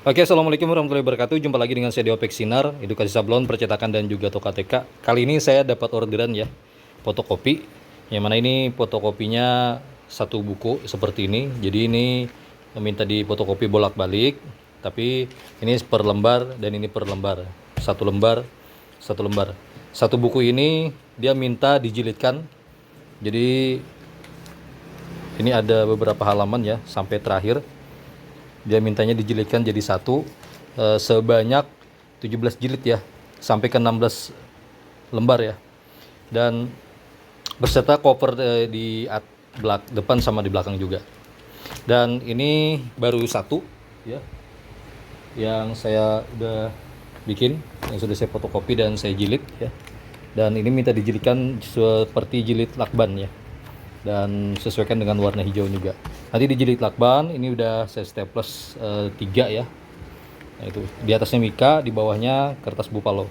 Oke, assalamualaikum warahmatullahi wabarakatuh. Jumpa lagi dengan saya Deopek Sinar, edukasi sablon, percetakan dan juga toko TK. Kali ini saya dapat orderan ya, fotokopi. Yang mana ini fotokopinya satu buku seperti ini. Jadi ini minta di fotokopi bolak-balik, tapi ini per lembar dan ini per lembar. Satu lembar, satu lembar. Satu buku ini dia minta dijilidkan. Jadi ini ada beberapa halaman ya sampai terakhir. Dia mintanya dijilidkan jadi satu sebanyak 17 jilid ya, sampai ke 16 lembar ya, dan beserta cover di depan sama di belakang juga. Dan ini baru satu ya yang saya udah bikin, yang sudah saya fotokopi dan saya jilid ya, dan ini minta dijilidkan seperti jilid lakban ya, dan sesuaikan dengan warna hijau juga. Nanti dijilid lakban, ini udah saya staples 3 ya. Nah, itu di atasnya mika, di bawahnya kertas buffalo.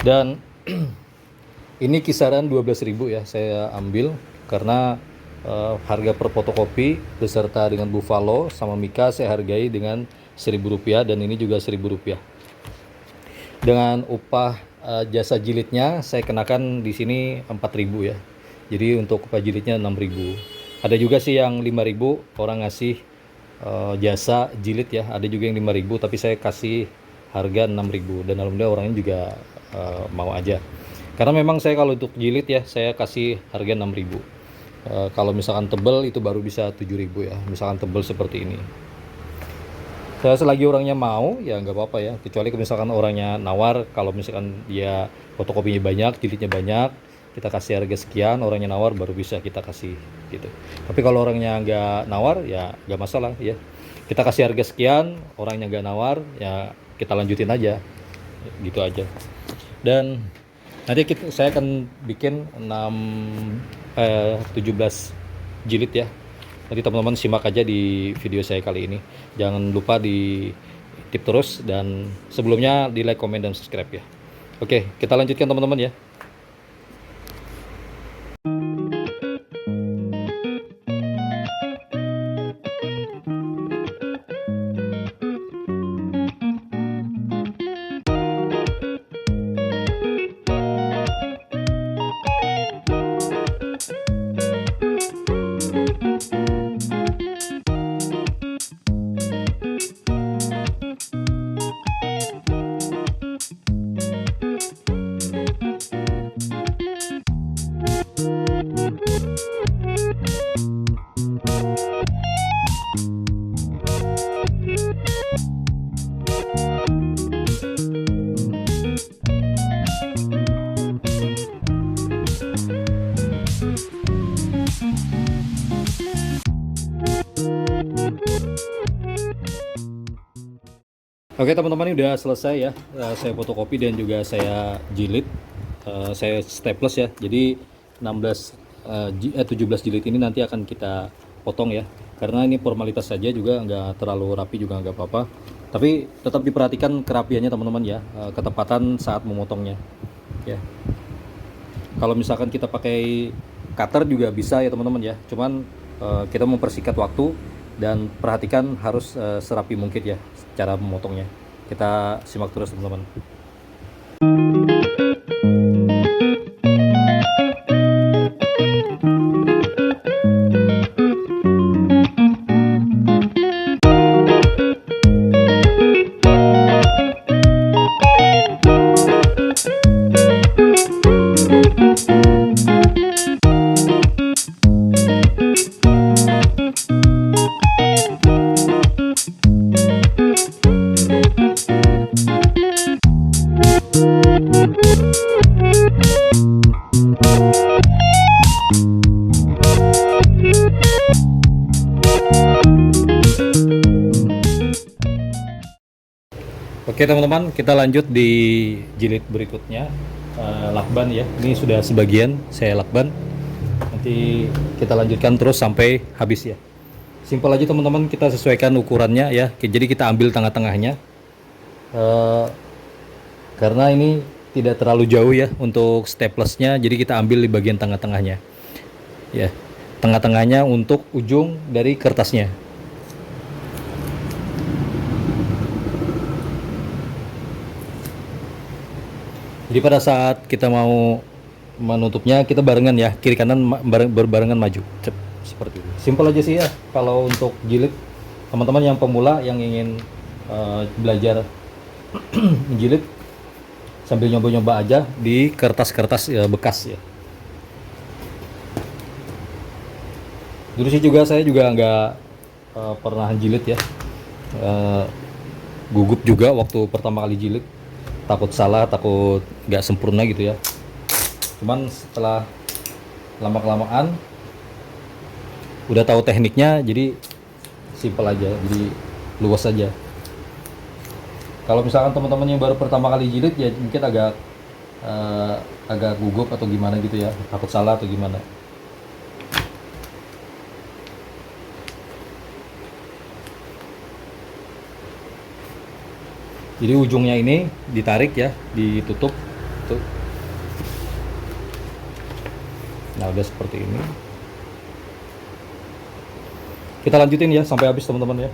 Dan ini kisaran 12.000 ya saya ambil karena harga per fotokopi beserta dengan buffalo sama mika saya hargai dengan Rp1.000, dan ini juga Rp1.000. Dengan upah jasa jilidnya saya kenakan di sini 4.000 ya. Jadi untuk upah jilidnya 6.000. Ada juga sih yang 5.000 orang ngasih jasa jilid ya. Ada juga yang 5.000 tapi saya kasih harga 6.000, dan alhamdulillah orangnya juga mau aja. Karena memang saya kalau untuk jilid ya saya kasih harga 6.000. Kalau misalkan tebel itu baru bisa 7.000 ya. Misalkan tebel seperti ini. Saya selagi orangnya mau ya nggak apa-apa ya. Kecuali misalkan orangnya nawar, kalau misalkan dia fotokopinya banyak, jilidnya banyak, kita kasih harga sekian, orangnya nawar baru bisa kita kasih gitu. Tapi kalau orangnya nggak nawar ya nggak masalah ya, kita kasih harga sekian, orangnya nggak nawar ya kita lanjutin aja gitu aja. Dan nanti saya akan bikin 17 jilid ya. Nanti teman-teman simak aja di video saya kali ini. Jangan lupa di tip terus, dan sebelumnya di like, komen, dan subscribe ya. Oke, kita lanjutkan teman-teman ya. Oke teman-teman, ini udah selesai ya. Saya fotokopi dan juga saya jilid. Saya staples ya. Jadi 17 jilid ini nanti akan kita potong ya. Karena ini formalitas saja, juga nggak terlalu rapi juga nggak apa-apa. Tapi tetap diperhatikan kerapiannya teman-teman ya. Ketepatan saat memotongnya. Ya. Kalau misalkan kita pakai cutter juga bisa ya teman-teman ya. Cuman kita mempersingkat waktu dan perhatikan harus serapi mungkin ya cara memotongnya. Kita simak terus teman-teman. Oke teman-teman, kita lanjut di jilid berikutnya, lakban ya. Ini sudah sebagian saya lakban. Nanti kita lanjutkan terus sampai habis ya. Simpel aja teman-teman, kita sesuaikan ukurannya ya. Jadi kita ambil tengah-tengahnya, karena ini tidak terlalu jauh ya untuk staplesnya. Jadi kita ambil di bagian tengah-tengahnya ya. Tengah-tengahnya untuk ujung dari kertasnya. Jadi pada saat kita mau menutupnya, kita barengan ya, kiri kanan berbarengan maju. Cep, seperti itu. Simpel aja sih ya. Kalau untuk jilid, teman-teman yang pemula yang ingin belajar menjilid, sambil nyoba-nyoba aja di kertas-kertas bekas ya. Dulu sih juga saya juga nggak pernah jilid ya. Gugup juga waktu pertama kali jilid, takut salah, takut nggak sempurna gitu ya. Cuman setelah lama-kelamaan udah tahu tekniknya, jadi simpel aja, jadi luas aja. Kalau misalkan teman-teman yang baru pertama kali jilid ya mungkin agak gugup atau gimana gitu ya, takut salah atau gimana. Jadi ujungnya ini ditarik ya, ditutup tuh. Nah udah seperti ini. Kita lanjutin ya sampai habis teman-teman ya.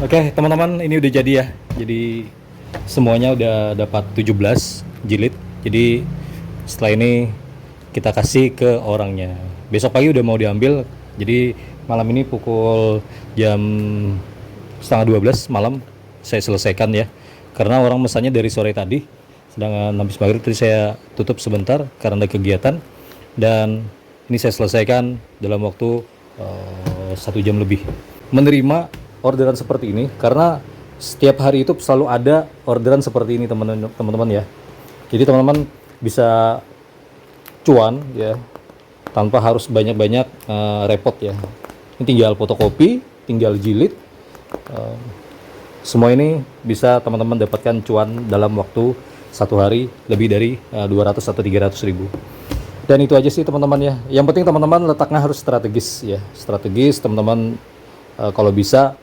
Oke teman-teman, ini udah jadi ya. Jadi semuanya udah dapat 17 jilid. Jadi setelah ini kita kasih ke orangnya. Besok pagi udah mau diambil. Jadi malam ini pukul jam setengah 12 malam saya selesaikan ya. Karena orang mesannya dari sore tadi. Sedangkan habis maghrib tadi saya tutup sebentar karena ada kegiatan. Dan ini saya selesaikan dalam waktu 1 jam lebih. Menerima orderan seperti ini karena setiap hari itu selalu ada orderan seperti ini teman-teman ya. Jadi teman-teman bisa cuan ya tanpa harus banyak-banyak repot ya. Ini tinggal fotokopi, tinggal jilid, semua ini bisa teman-teman dapatkan cuan dalam waktu 1 hari lebih dari 200 atau 300 ribu. Dan itu aja sih teman-teman ya. Yang penting teman-teman letaknya harus strategis ya, strategis teman-teman. Kalau bisa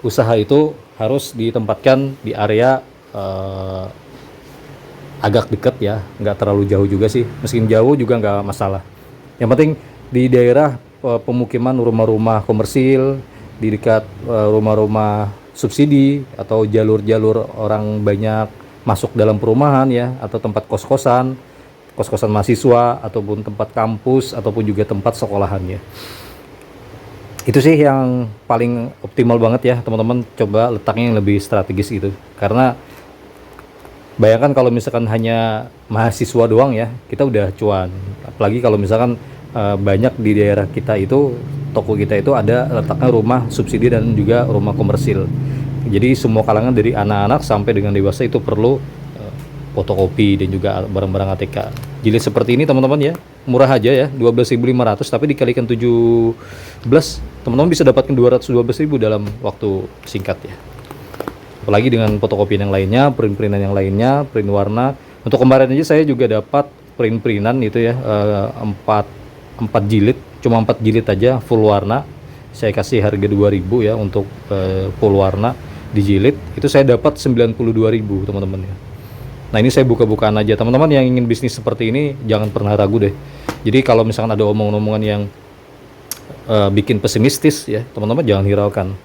usaha itu harus ditempatkan di area agak dekat ya, nggak terlalu jauh juga sih. Meski jauh juga nggak masalah. Yang penting di daerah pemukiman, rumah-rumah komersil, di dekat rumah-rumah subsidi atau jalur-jalur orang banyak masuk dalam perumahan ya, atau tempat kos-kosan mahasiswa, ataupun tempat kampus, ataupun juga tempat sekolahan ya. Itu sih yang paling optimal banget ya teman-teman, coba letaknya yang lebih strategis gitu. Karena bayangkan kalau misalkan hanya mahasiswa doang ya, kita udah cuan. Apalagi kalau misalkan banyak di daerah kita itu, toko kita itu ada letaknya rumah subsidi dan juga rumah komersil. Jadi semua kalangan dari anak-anak sampai dengan dewasa itu perlu fotokopi dan juga barang-barang ATK. Jilid seperti ini teman-teman ya, murah aja ya, 12.500, tapi dikalikan 17, teman-teman bisa dapatkan 212.000 dalam waktu singkat ya. Apalagi dengan fotokopi yang lainnya, print-printan yang lainnya, print warna. Untuk kemarin aja saya juga dapat print-printan itu ya, 4 jilid, cuma 4 jilid aja full warna. Saya kasih harga 2.000 ya untuk full warna di jilid. Itu saya dapat 92.000 teman-teman ya. Nah ini saya buka-bukaan aja, teman-teman yang ingin bisnis seperti ini jangan pernah ragu deh. Jadi kalau misalkan ada omong-omongan yang bikin pesimistis ya, teman-teman jangan hiraukan.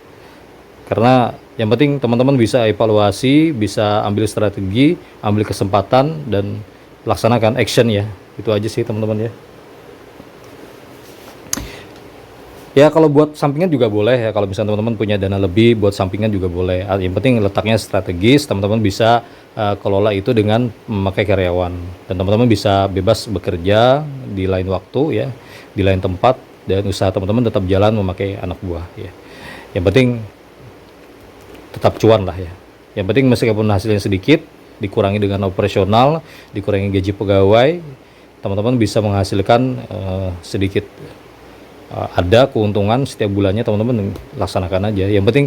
Karena yang penting teman-teman bisa evaluasi, bisa ambil strategi, ambil kesempatan, dan laksanakan action ya. Itu aja sih teman-teman ya. Ya kalau buat sampingan juga boleh ya, kalau misalnya teman-teman punya dana lebih buat sampingan juga boleh. Yang penting letaknya strategis, teman-teman bisa kelola itu dengan memakai karyawan, dan teman-teman bisa bebas bekerja di lain waktu ya, di lain tempat, dan usaha teman-teman tetap jalan memakai anak buah ya. Yang penting tetap cuan lah ya. Yang penting meskipun hasilnya sedikit, dikurangi dengan operasional, dikurangi gaji pegawai, teman-teman bisa menghasilkan sedikit ada keuntungan setiap bulannya, teman-teman laksanakan aja. Yang penting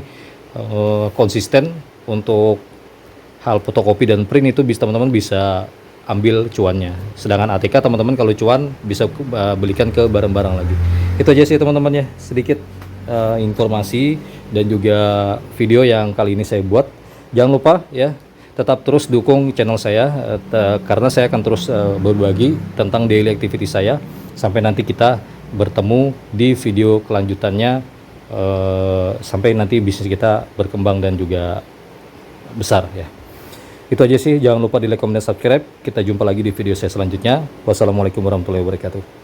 konsisten untuk hal fotokopi dan print itu bisa teman-teman bisa ambil cuannya. Sedangkan ATK teman-teman kalau cuan bisa belikan ke barang-barang lagi. Itu aja sih teman-teman ya, sedikit informasi dan juga video yang kali ini saya buat. Jangan lupa ya, tetap terus dukung channel saya karena saya akan terus berbagi tentang daily activity saya sampai nanti kita bertemu di video kelanjutannya, sampai nanti bisnis kita berkembang dan juga besar ya. Itu aja sih, jangan lupa di like, comment, dan subscribe. Kita jumpa lagi di video saya selanjutnya. Wassalamualaikum warahmatullahi wabarakatuh.